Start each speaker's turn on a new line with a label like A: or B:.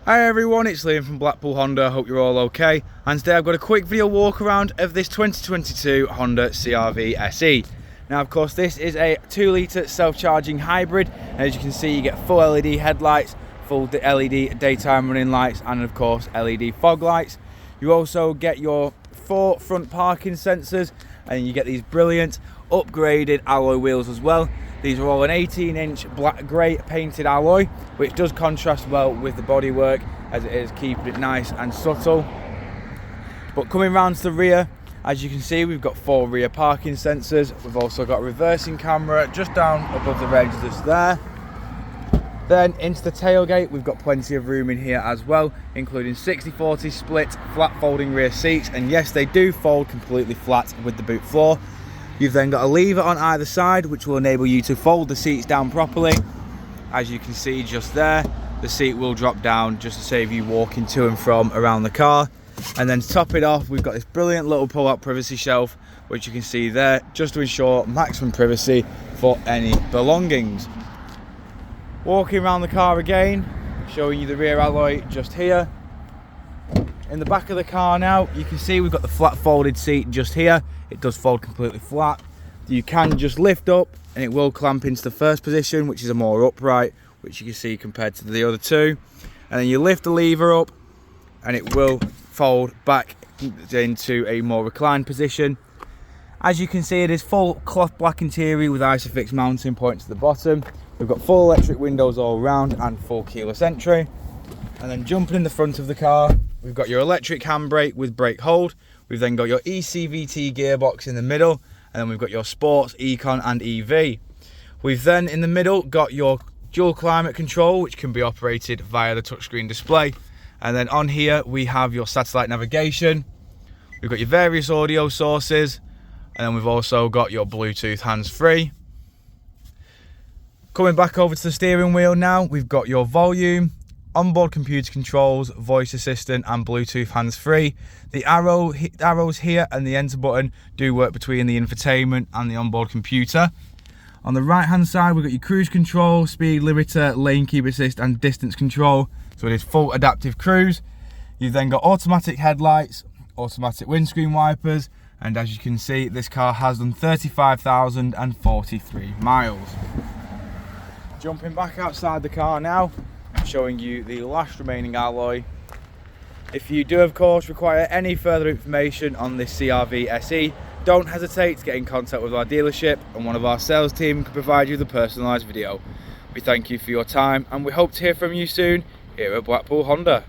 A: Hi everyone, it's Liam from Blackpool Honda. Hope you're all okay. And today I've got a quick video walk around of this 2022 Honda CR-V SE. Now of course this is a 2-litre self-charging hybrid, and as you can see you get full LED headlights, full LED daytime running lights, and of course LED fog lights. You also get your 4 front parking sensors, and you get these brilliant upgraded alloy wheels as well. These are all an 18-inch black grey painted alloy, which does contrast well with the bodywork as it is keeping it nice and subtle. But coming round to the rear, as you can see, we've got 4 rear parking sensors. We've also got a reversing camera just down above the range just there. Then into the tailgate, we've got plenty of room in here as well, including 60/40 split flat folding rear seats, and yes, they do fold completely flat with the boot floor. You've then got a lever on either side which will enable you to fold the seats down properly. As you can see just there, the seat will drop down just to save you walking to and from around the car. And then to top it off, we've got this brilliant little pull-out privacy shelf, which you can see there, just to ensure maximum privacy for any belongings. Walking around the car again, showing you the rear alloy just here. In the back of the car now, you can see we've got the flat folded seat just here. It does fold completely flat. You can just lift up and it will clamp into the first position, which is a more upright, which you can see compared to the other two. And then you lift the lever up and it will fold back into a more reclined position. As you can see, it is full cloth black interior with Isofix mounting points at the bottom. We've got full electric windows all around and full keyless entry. And then jumping in the front of the car, we've got your electric handbrake with brake hold. We've then got your eCVT gearbox in the middle, and then we've got your sports, econ and EV. We've then in the middle got your dual climate control, which can be operated via the touchscreen display. And then on here we have your satellite navigation. We've got your various audio sources, and then we've also got your Bluetooth hands-free. Coming back over to the steering wheel now, we've got your volume, onboard computer controls, voice assistant and Bluetooth hands-free. The arrows here and the enter button do work between the infotainment and the onboard computer. On the right hand side we've got your cruise control, speed limiter, lane keep assist and distance control. So it is full adaptive cruise. You've then got automatic headlights, automatic windscreen wipers, and as you can see this car has done 35,043 miles. Jumping back outside the car now, showing you the last remaining alloy. If you do of course require any further information on this CR-V SE, don't hesitate to get in contact with our dealership and one of our sales team can provide you with a personalised video. We thank you for your time and we hope to hear from you soon here at Blackpool Honda.